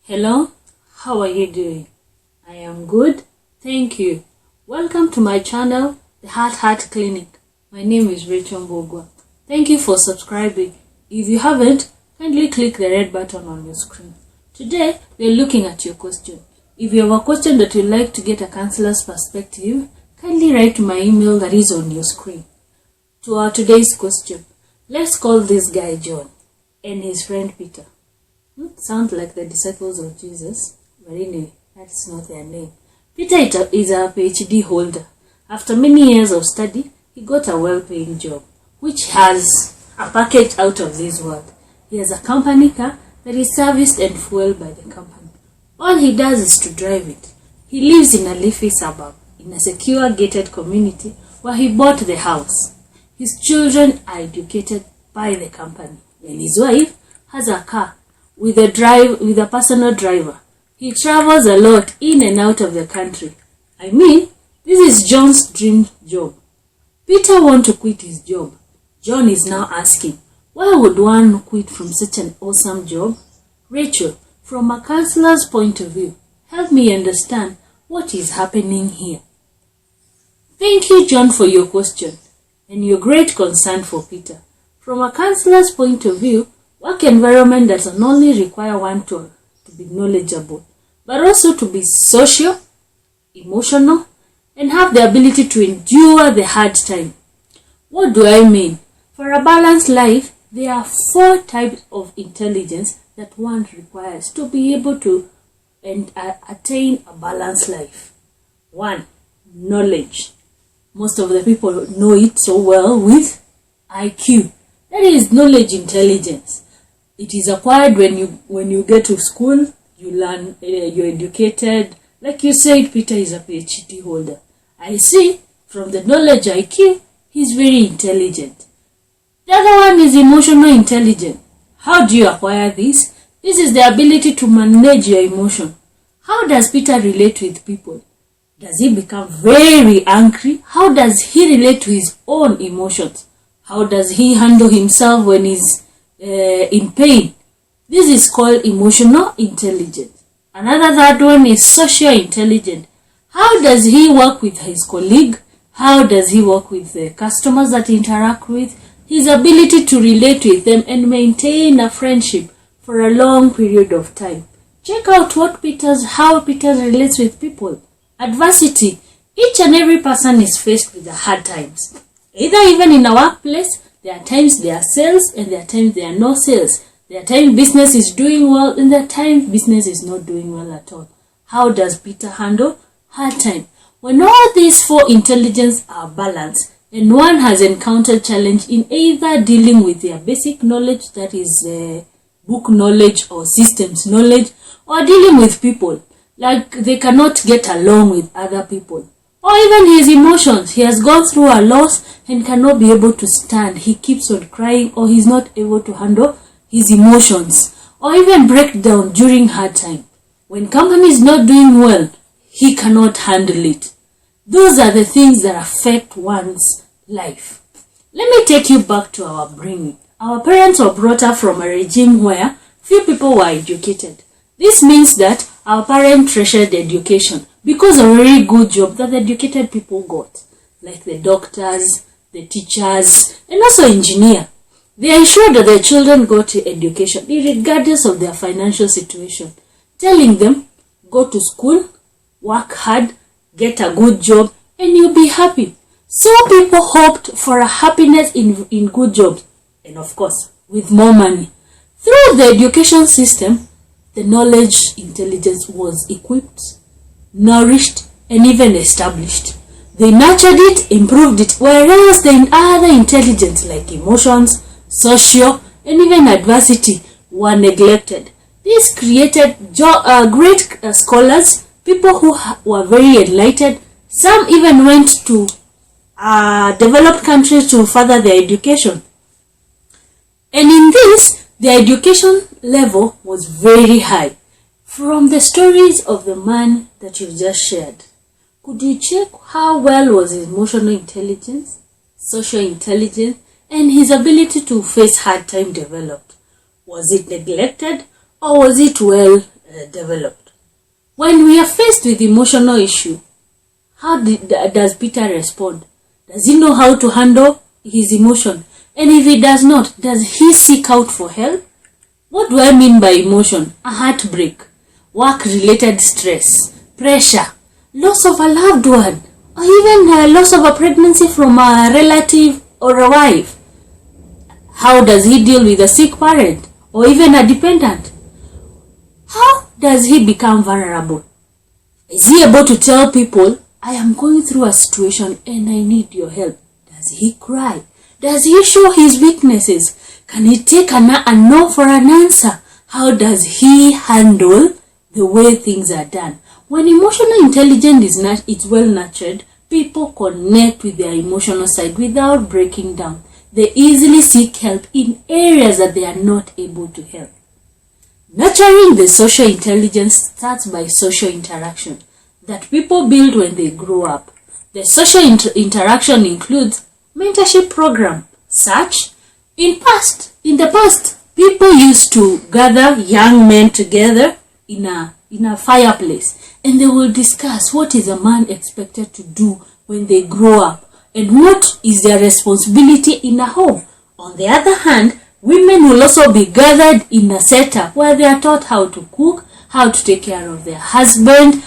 Hello, how are you doing? I am good, thank you. Welcome to my channel, The Heart Clinic. My name is Rachel Mbogwa. Thank you for subscribing. If you haven't, kindly click the red button on your screen. Today, we are looking at your question. If you have a question that you'd like to get a counselor's perspective, kindly write to my email that is on your screen. To our today's question, let's call this guy John and his friend Peter. Sounds like the disciples of Jesus, but anyway, that's not their name. Peter is a PhD holder. After many years of study, he got a well-paying job, which has a package out of this world. He has a company car that is serviced and fueled by the company. All he does is to drive it. He lives in a leafy suburb, in a secure gated community where he bought the house. His children are educated by the company, and his wife has a car with a personal driver. He travels a lot in and out of the country. This is John's dream job. Peter wants to quit his job. John is now asking, why would one quit from such an awesome job? Rachel, from a counselor's point of view, help me understand what is happening here. Thank you, John, for your question and your great concern for Peter. From a counselor's point of view, work environment doesn't only require one to be knowledgeable, but also to be social, emotional, and have the ability to endure the hard time. What do I mean? For a balanced life, there are 4 types of intelligence that one requires to be able to attain a balanced life. 1. Knowledge. Most of the people know it so well with IQ. That is knowledge intelligence. It is acquired when you get to school, you learn, you're educated. Like you said, Peter is a PhD holder. I see from the knowledge IQ, he's very intelligent. The other one is emotional intelligence. How do you acquire this? This is the ability to manage your emotion. How does Peter relate with people? Does he become very angry? How does he relate to his own emotions? How does he handle himself when he's in pain? This is called emotional intelligence. Another third one is social intelligence. How does he work with his colleague? How does he work with the customers that he interact with? His ability to relate with them and maintain a friendship for a long period of time. Check out how Peter relates with people. Adversity. Each and every person is faced with the hard times. Even in a workplace, there are times there are sales and there are times there are no sales. There are times business is doing well and there are times business is not doing well at all. How does Peter handle hard time? When all these 4 intelligence are balanced and one has encountered challenge in either dealing with their basic knowledge, that is book knowledge or systems knowledge, or dealing with people, like they cannot get along with other people, or even his emotions. He has gone through a loss and cannot be able to stand. He keeps on crying, or he's not able to handle his emotions, or even break down during hard time. When company is not doing well, he cannot handle it. Those are the things that affect one's life. Let me take you back to our upbringing. Our parents were brought up from a regime where few people were educated. This means that our parents treasured education because of a very good job that the educated people got, like the doctors, the teachers, and also engineers. They ensured that their children got education regardless of their financial situation, telling them, go to school, work hard, get a good job, and you'll be happy. So people hoped for a happiness in good jobs, and of course, with more money. Through the education system, the knowledge intelligence was equipped, nourished, and even established. They nurtured it, improved it, whereas the other intelligence like emotions, social, and even adversity were neglected. This created great scholars, people who were very enlightened. Some even went to developed countries to further their education. And in this, the education level was very high. From the stories of the man that you just shared, could you check how well was his emotional intelligence, social intelligence, and his ability to face hard time developed? Was it neglected or was it well developed. When we are faced with emotional issue, how does Peter respond? Does he know how to handle his emotion? And if he does not, does he seek out for help? What do I mean by emotion? A heartbreak, work-related stress, pressure, loss of a loved one, or even loss of a pregnancy from a relative or a wife. How does he deal with a sick parent or even a dependent? How does he become vulnerable? Is he able to tell people, I am going through a situation and I need your help? Does he cry? Does he show his weaknesses? Can he take a no for an answer? How does he handle the way things are done? When emotional intelligence is well nurtured, people connect with their emotional side without breaking down. They easily seek help in areas that they are not able to help. Nurturing the social intelligence starts by social interaction that people build when they grow up. The social interaction includes mentorship program, such in the past, people used to gather young men together in a fireplace, and they will discuss what is a man expected to do when they grow up and what is their responsibility in a home. On the other hand, women will also be gathered in a setup where they are taught how to cook, how to take care of their husband,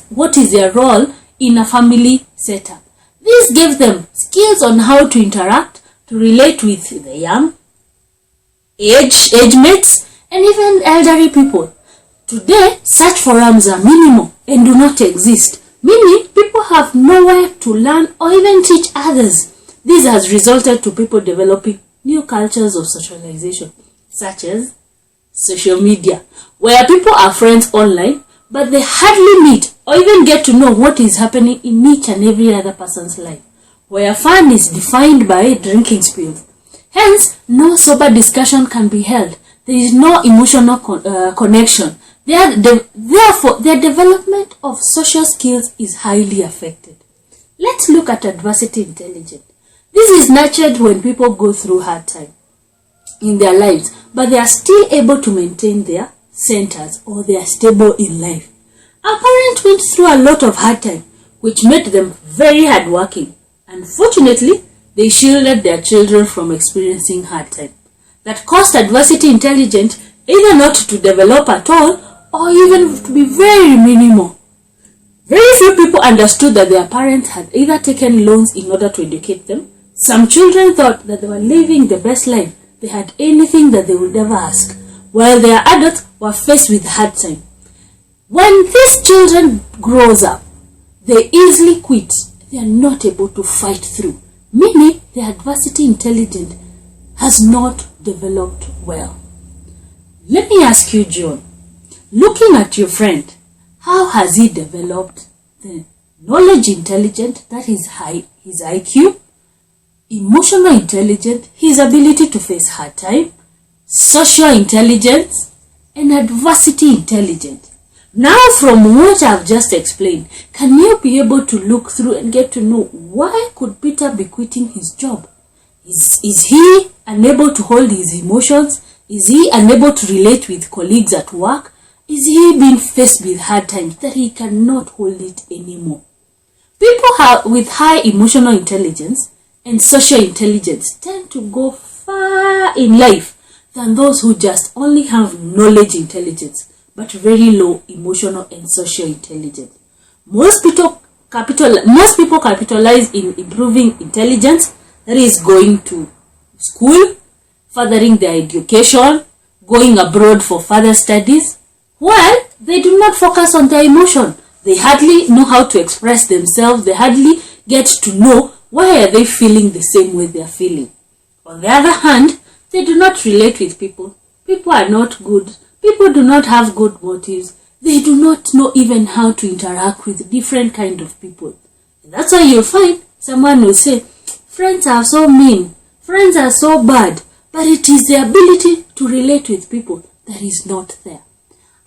what is their role in a family setup. This gives them skills on how to interact, to relate with the young, age mates, and even elderly people. Today, such forums are minimal and do not exist, meaning people have nowhere to learn or even teach others. This has resulted to people developing new cultures of socialization, such as social media, where people are friends online, but they hardly meet or even get to know what is happening in each and every other person's life, where fun is defined by drinking spills. Hence, no sober discussion can be held. There is no emotional connection. Therefore, their development of social skills is highly affected. Let's look at adversity intelligence. This is nurtured when people go through hard time in their lives, but they are still able to maintain their centers or they are stable in life. Our parents went through a lot of hard time, which made them very hardworking. Unfortunately, they shielded their children from experiencing hard time. That caused adversity intelligence either not to develop at all or even to be very minimal. Very few people understood that their parents had either taken loans in order to educate them. Some children thought that they were living the best life. They had anything that they would ever ask, while their adults were faced with hard time. When these children grows up, they easily quit. They are not able to fight through, meaning their adversity intelligence has not developed well. Let me ask you, John, looking at your friend, how has he developed the knowledge intelligence, that is high, his IQ, emotional intelligence, his ability to face hard time, social intelligence, and adversity intelligence? Now, from what I've just explained, can you be able to look through and get to know why could Peter be quitting his job? Is he unable to hold his emotions? Is he unable to relate with colleagues at work? Is he being faced with hard times that he cannot hold it anymore? People with high emotional intelligence and social intelligence tend to go far in life than those who just only have knowledge intelligence but very low emotional and social intelligence. Most people capitalize in improving intelligence, that is going to school, furthering their education, going abroad for further studies, while they do not focus on their emotion. They hardly know how to express themselves. They hardly get to know why are they feeling the same way they are feeling. On the other hand, they do not relate with people. People are not good. People do not have good motives. They do not know even how to interact with different kind of people. And that's why you'll find someone will say, friends are so mean, friends are so bad, but it is the ability to relate with people that is not there.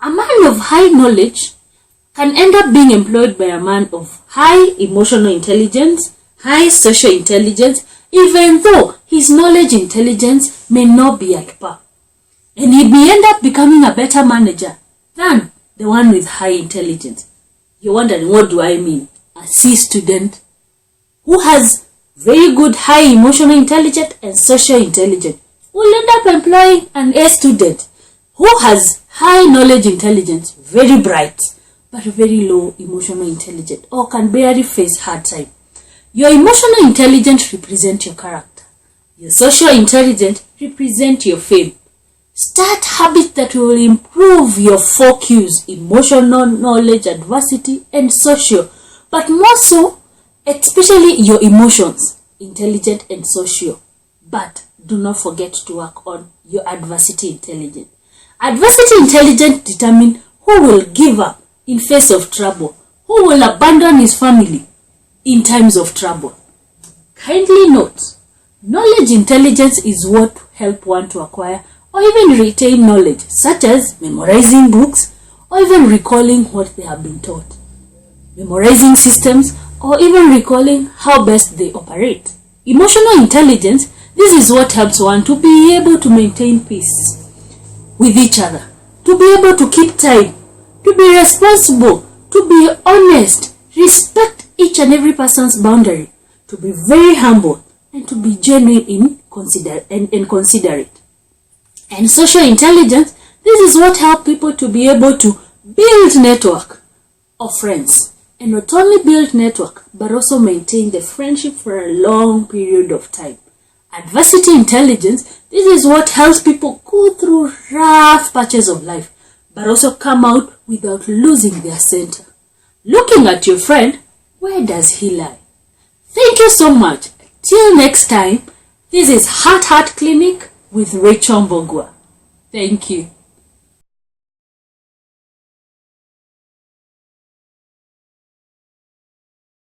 A man of high knowledge can end up being employed by a man of high emotional intelligence, high social intelligence, even though his knowledge intelligence may not be at par. And he may end up becoming a better manager than the one with high intelligence. You're wondering, what do I mean? A C student who has very good high emotional intelligence and social intelligence will end up employing an A student who has high knowledge intelligence, very bright, but very low emotional intelligence, or can barely face hard time. Your emotional intelligence represents your character. Your social intelligence represents your fame. Start habits that will improve your focus, emotional knowledge, adversity, and social, but more so, especially your emotions, intelligent and social. But do not forget to work on your adversity intelligence. Adversity intelligence determines who will give up in face of trouble, who will abandon his family in times of trouble. Kindly note, knowledge intelligence is what help one to acquire or even retain knowledge, such as memorizing books or even recalling what they have been taught, memorizing systems, or even recalling how best they operate. Emotional intelligence, this is what helps one to be able to maintain peace with each other, to be able to keep time, to be responsible, to be honest, respect each and every person's boundary, to be very humble, and to be genuine in considerate. And social intelligence, this is what helps people to be able to build network of friends, and not only build network, but also maintain the friendship for a long period of time. Adversity intelligence, this is what helps people go through rough patches of life, but also come out without losing their center. Looking at your friend, where does he lie? Thank you so much. Till next time, this is Heart Clinic with Rachel Mbogwa. Thank you.